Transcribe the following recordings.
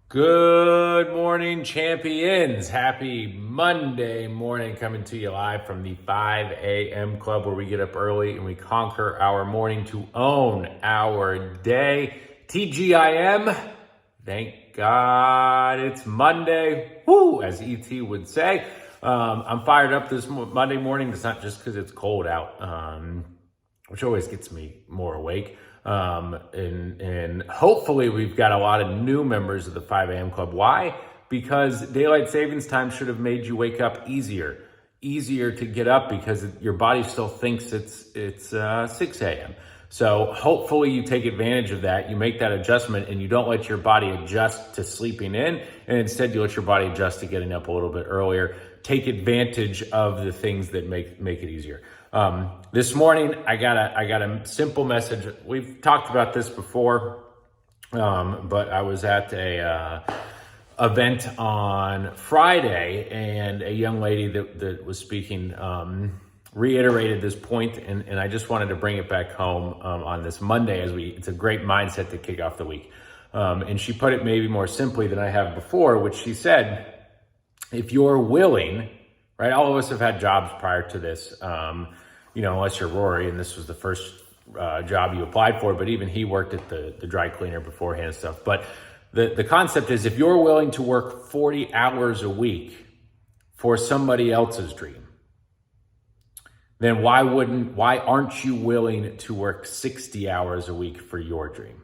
Good morning, champions. Happy Monday morning, coming to you live from the 5 a.m. club, where we get up early and we conquer our morning to own our day. TGIM, thank God it's Monday. Woo, as ET would say. I'm fired up this Monday morning. It's not just because it's cold out, which always gets me more awake. And hopefully we've got a lot of new members of the 5 a.m. club. Why? Because daylight savings time should have made you wake up easier to get up, because your body still thinks it's 6 a.m. So hopefully you take advantage of that. You make that adjustment and you don't let your body adjust to sleeping in, and instead you let your body adjust to getting up a little bit earlier. Take advantage of the things that make it easier. This morning, I got a simple message. We've talked about this before, but I was at a event on Friday, and a young lady that was speaking reiterated this point, and I just wanted to bring it back home on this Monday it's a great mindset to kick off the week. And she put it maybe more simply than I have before, which she said, if you're willing, right? All of us have had jobs prior to this, unless you're Rory and this was the first job you applied for, but even he worked at the dry cleaner beforehand and stuff. But the concept is, if you're willing to work 40 hours a week for somebody else's dream, then why aren't you willing to work 60 hours a week for your dream?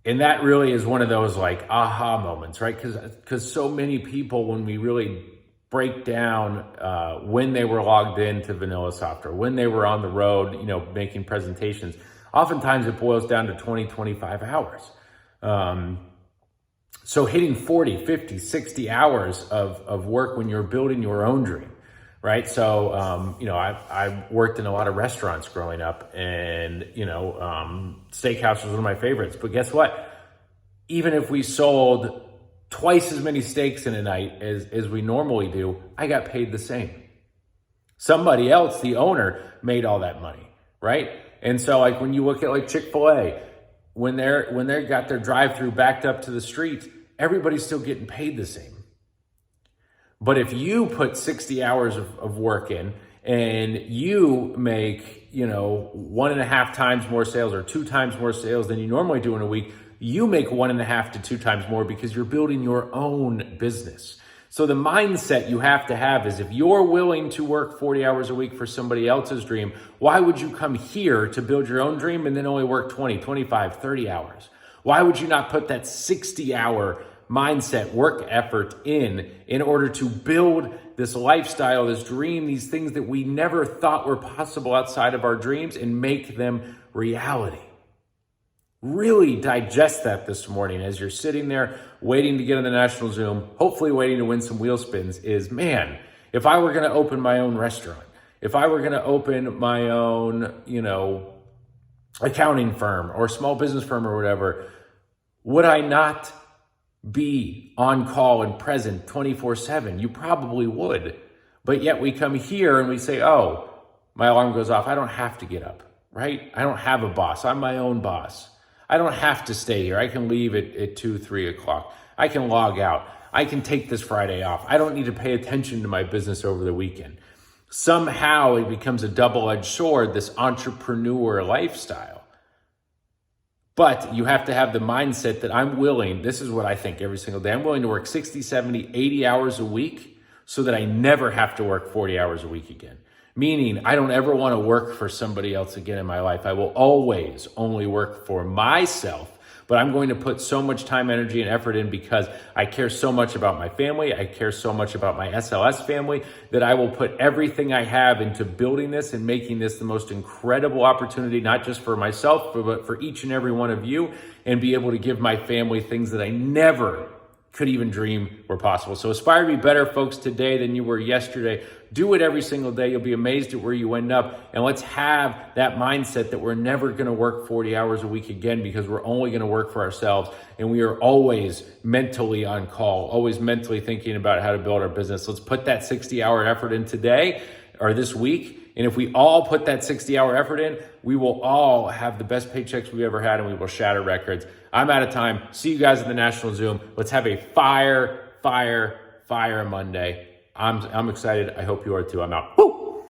And that really is one of those like aha moments, right? Because so many people, when we really break down when they were logged into VanillaSoft, or when they were on the road, making presentations, oftentimes it boils down to 20, 25 hours. So hitting 40, 50, 60 hours of work when you're building your own dream, right? So, I worked in a lot of restaurants growing up, and, steakhouse was one of my favorites. But guess what? Even if we sold twice as many steaks in a night as we normally do, I got paid the same. Somebody else, the owner, made all that money, right? And so like when you look at like Chick-fil-A, when they got their drive-through backed up to the street, everybody's still getting paid the same. But if you put 60 hours of work in, and you make, 1.5 times more sales or 2 times more sales than you normally do in a week, you make 1.5 to 2 times more, because you're building your own business. So the mindset you have to have is, if you're willing to work 40 hours a week for somebody else's dream, why would you come here to build your own dream and then only work 20, 25, 30 hours? Why would you not put that 60-hour mindset, work effort in order to build this lifestyle, this dream, these things that we never thought were possible outside of our dreams, and make them reality? Really digest that this morning as you're sitting there waiting to get on the national Zoom, hopefully waiting to win some wheel spins. Is, man, if I were going to open my own restaurant, if I were going to open my own, accounting firm or small business firm or whatever, would I not be on call and present 24/7? You probably would. But yet we come here and we say, oh, my alarm goes off. I don't have to get up, right? I don't have a boss. I'm my own boss. I don't have to stay here. I can leave at 2, 3 o'clock. I can log out. I can take this Friday off. I don't need to pay attention to my business over the weekend. Somehow it becomes a double-edged sword, this entrepreneur lifestyle. But you have to have the mindset that I'm willing, this is what I think every single day, I'm willing to work 60, 70, 80 hours a week so that I never have to work 40 hours a week again. Meaning, I don't ever want to work for somebody else again in my life. I will always only work for myself, but I'm going to put so much time, energy, and effort in because I care so much about my family. I care so much about my SLS family that I will put everything I have into building this and making this the most incredible opportunity, not just for myself, but for each and every one of you, and be able to give my family things that I never could even dream were possible. So aspire to be better, folks, today than you were yesterday. Do it every single day. You'll be amazed at where you end up. And let's have that mindset that we're never going to work 40 hours a week again, because we're only going to work for ourselves. And we are always mentally on call, always mentally thinking about how to build our business. Let's put that 60-hour effort in today or this week And if we all put that 60-hour effort in, we will all have the best paychecks we've ever had, and we will shatter records. I'm out of time. See you guys at the National Zoom. Let's have a fire Monday. I'm excited. I hope you are too. I'm out. Woo!